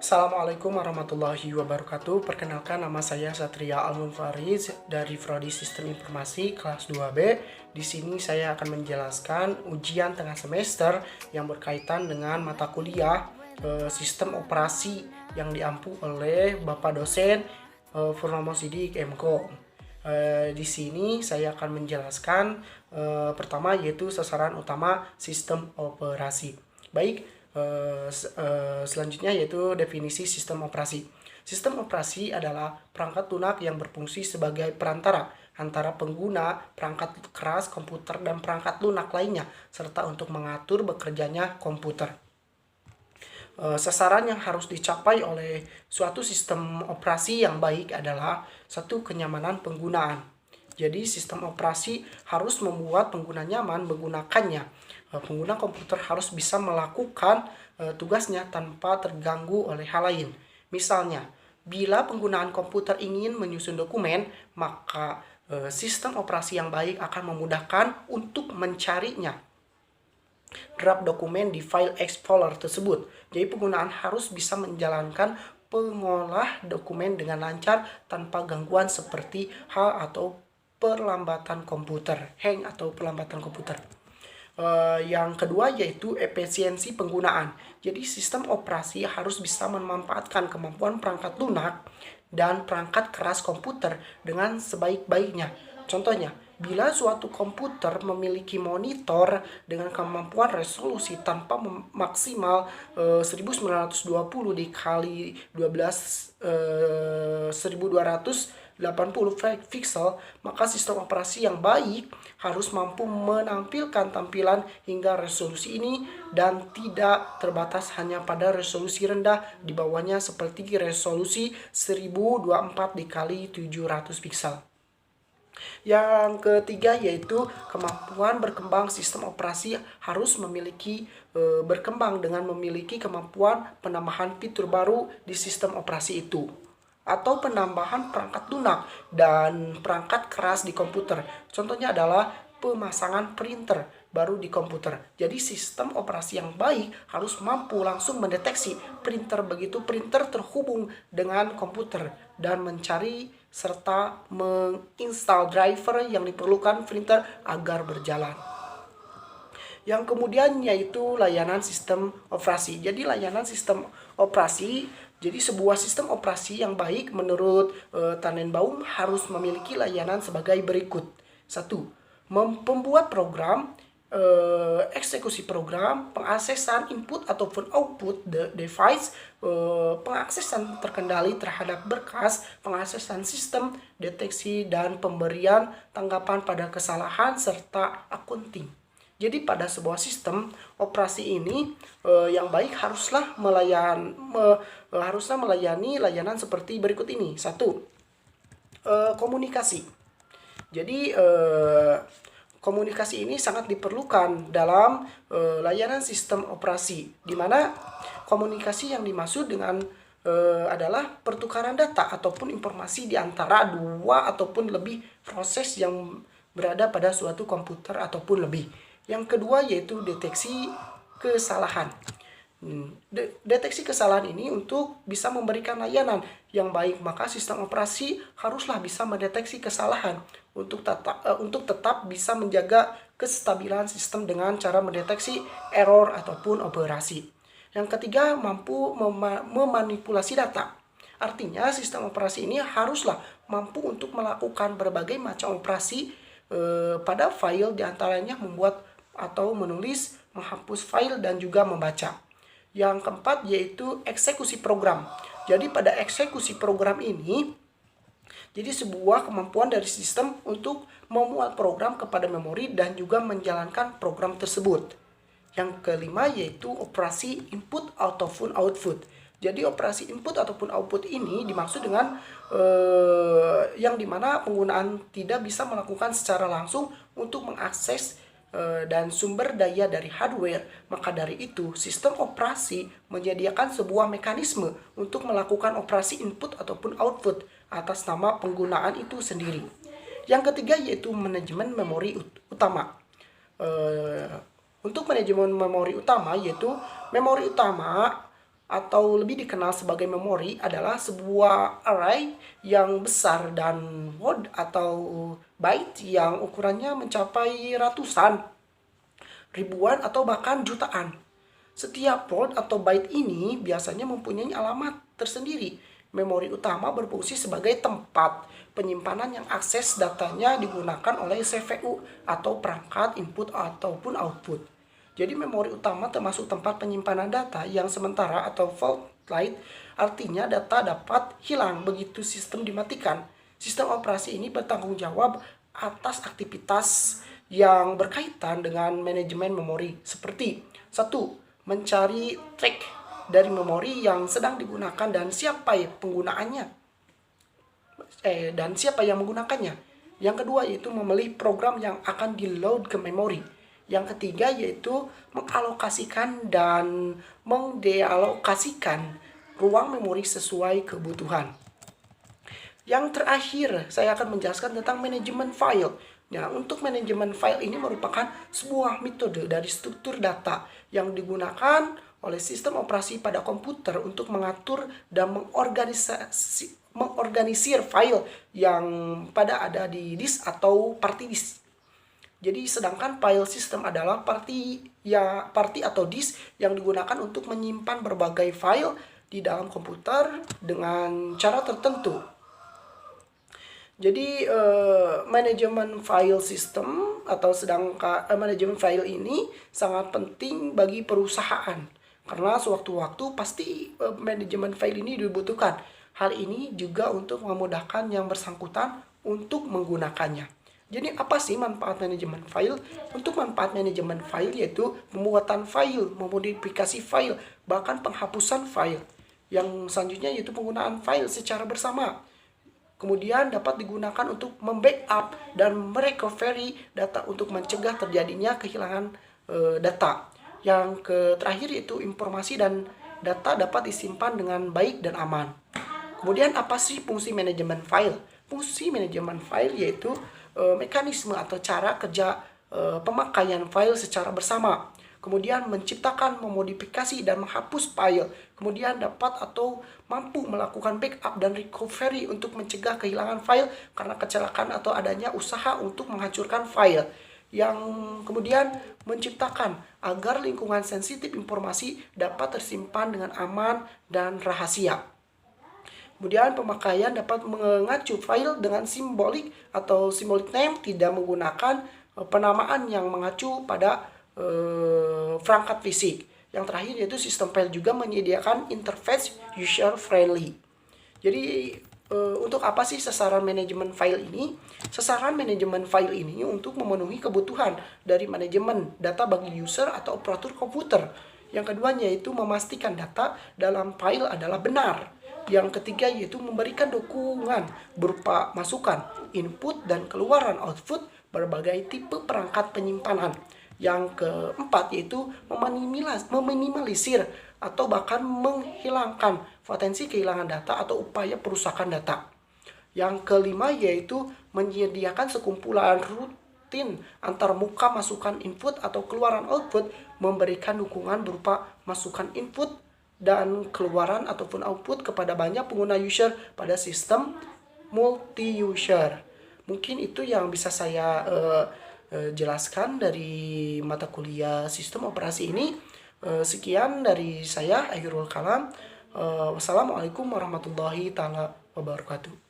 Assalamualaikum warahmatullahi wabarakatuh. Perkenalkan, nama saya Satria Almunfariz dari Prodi Sistem Informasi kelas 2B. Di sini saya akan menjelaskan ujian tengah semester yang berkaitan dengan mata kuliah Sistem Operasi yang diampu oleh Bapak dosen Purnomo Sidik MKOM. Di sini saya akan menjelaskan pertama yaitu sasaran utama sistem operasi. Baik, selanjutnya yaitu definisi sistem operasi. Sistem operasi adalah perangkat lunak yang berfungsi sebagai perantara antara pengguna perangkat keras komputer dan perangkat lunak lainnya, serta untuk mengatur bekerjanya komputer. Sasaran yang harus dicapai oleh suatu sistem operasi yang baik adalah satu, kenyamanan penggunaan. Jadi sistem operasi harus membuat pengguna nyaman menggunakannya. Pengguna komputer harus bisa melakukan tugasnya tanpa terganggu oleh hal lain. Misalnya, bila penggunaan komputer ingin menyusun dokumen, maka sistem operasi yang baik akan memudahkan untuk mencarinya draft dokumen di file explorer tersebut. Jadi penggunaan harus bisa menjalankan pengolah dokumen dengan lancar tanpa gangguan seperti hal atau perlambatan komputer, hang atau perlambatan komputer. Yang kedua yaitu efisiensi penggunaan. Jadi sistem operasi harus bisa memanfaatkan kemampuan perangkat lunak dan perangkat keras komputer dengan sebaik-baiknya. Contohnya, bila suatu komputer memiliki monitor dengan kemampuan resolusi tanpa maksimal 1920 dikali 1280 pixel, maka sistem operasi yang baik harus mampu menampilkan tampilan hingga resolusi ini dan tidak terbatas hanya pada resolusi rendah di bawahnya seperti resolusi 1024 dikali 700 pixel. Yang ketiga yaitu kemampuan berkembang. Sistem operasi harus berkembang dengan memiliki kemampuan penambahan fitur baru di sistem operasi itu, atau penambahan perangkat lunak dan perangkat keras di komputer. Contohnya adalah pemasangan printer baru di komputer. Jadi sistem operasi yang baik harus mampu langsung mendeteksi printer begitu printer terhubung dengan komputer dan mencari serta menginstal driver yang diperlukan printer agar berjalan. Yang kemudian yaitu layanan sistem operasi. Jadi layanan sistem operasi, jadi sebuah sistem operasi yang baik menurut Tannenbaum harus memiliki layanan sebagai berikut. 1. Membuat program, eksekusi program, pengaksesan input ataupun output device, pengaksesan terkendali terhadap berkas, pengaksesan sistem, deteksi dan pemberian tanggapan pada kesalahan, serta accounting. Jadi pada sebuah sistem operasi ini yang baik haruslah melayani layanan seperti berikut ini. 1. Komunikasi. Jadi komunikasi ini sangat diperlukan dalam layanan sistem operasi, di mana komunikasi yang dimaksud dengan adalah pertukaran data ataupun informasi di antara dua ataupun lebih proses yang berada pada suatu komputer ataupun lebih. Yang kedua yaitu deteksi kesalahan. Deteksi kesalahan ini untuk bisa memberikan layanan yang baik, maka sistem operasi haruslah bisa mendeteksi kesalahan untuk tetap bisa menjaga kestabilan sistem dengan cara mendeteksi error ataupun operasi. Yang ketiga, mampu memanipulasi data. Artinya sistem operasi ini haruslah mampu untuk melakukan berbagai macam operasi pada file, diantaranya membuat atau menulis, menghapus file, dan juga membaca. Yang keempat yaitu eksekusi program. Jadi pada eksekusi program ini, jadi sebuah kemampuan dari sistem untuk memuat program kepada memori dan juga menjalankan program tersebut. Yang kelima yaitu operasi input ataupun output. Jadi operasi input ataupun output ini dimaksud dengan yang dimana penggunaan tidak bisa melakukan secara langsung untuk mengakses dan sumber daya dari hardware. Maka dari itu sistem operasi menyediakan sebuah mekanisme untuk melakukan operasi input ataupun output atas nama penggunaan itu sendiri. Yang ketiga yaitu manajemen memori utama. Untuk manajemen memori utama yaitu memori utama atau lebih dikenal sebagai memori adalah sebuah array yang besar dan word atau byte yang ukurannya mencapai ratusan, ribuan atau bahkan jutaan. Setiap word atau byte ini biasanya mempunyai alamat tersendiri. Memori utama berfungsi sebagai tempat penyimpanan yang akses datanya digunakan oleh CPU atau perangkat input ataupun output. Jadi memori utama termasuk tempat penyimpanan data yang sementara atau fault light, artinya data dapat hilang begitu sistem dimatikan. Sistem operasi ini bertanggung jawab atas aktivitas yang berkaitan dengan manajemen memori seperti 1. Mencari track dari memori yang sedang digunakan dan siapa penggunaannya dan siapa yang menggunakannya. Yang kedua yaitu memilih program yang akan di-load ke memori. Yang ketiga yaitu mengalokasikan dan mendealokasikan ruang memori sesuai kebutuhan. Yang terakhir, saya akan menjelaskan tentang manajemen file. Nah, untuk manajemen file ini merupakan sebuah metode dari struktur data yang digunakan oleh sistem operasi pada komputer untuk mengatur dan mengorganisir file yang pada ada di disk atau party disk. Jadi sedangkan file system adalah party atau disk yang digunakan untuk menyimpan berbagai file di dalam komputer dengan cara tertentu. Jadi manajemen file system atau manajemen file ini sangat penting bagi perusahaan karena sewaktu-waktu pasti manajemen file ini dibutuhkan. Hal ini juga untuk memudahkan yang bersangkutan untuk menggunakannya. Jadi apa sih manfaat manajemen file? Untuk manfaat manajemen file yaitu pembuatan file, memodifikasi file, bahkan penghapusan file. Yang selanjutnya yaitu penggunaan file secara bersama. Kemudian dapat digunakan untuk membackup dan merecovery data untuk mencegah terjadinya kehilangan data. Yang terakhir yaitu informasi dan data dapat disimpan dengan baik dan aman. Kemudian apa sih fungsi manajemen file? Fungsi manajemen file yaitu mekanisme atau cara kerja pemakaian file secara bersama. Kemudian menciptakan, memodifikasi, dan menghapus file. Kemudian dapat atau mampu melakukan backup dan recovery untuk mencegah kehilangan file karena kecelakaan atau adanya usaha untuk menghancurkan file. Yang kemudian menciptakan agar lingkungan sensitif informasi dapat tersimpan dengan aman dan rahasia. Kemudian pemakaian dapat mengacu file dengan simbolik atau symbolic name, tidak menggunakan penamaan yang mengacu pada perangkat fisik. Yang terakhir yaitu sistem file juga menyediakan interface user friendly. Jadi untuk apa sih sasaran manajemen file ini? Sasaran manajemen file ini untuk memenuhi kebutuhan dari manajemen data bagi user atau operator komputer. Yang keduanya yaitu memastikan data dalam file adalah benar. Yang ketiga yaitu memberikan dukungan berupa masukan, input, dan keluaran output berbagai tipe perangkat penyimpanan. Yang keempat yaitu meminimalisir atau bahkan menghilangkan potensi kehilangan data atau upaya perusakan data. Yang kelima yaitu menyediakan sekumpulan rutin antar muka masukan input atau keluaran output, memberikan dukungan berupa masukan input dan keluaran ataupun output kepada banyak pengguna user pada sistem multi-user. Mungkin itu yang bisa saya jelaskan dari mata kuliah sistem operasi ini. Sekian dari saya, Akhirul Kalam. Wassalamualaikum warahmatullahi taala wabarakatuh.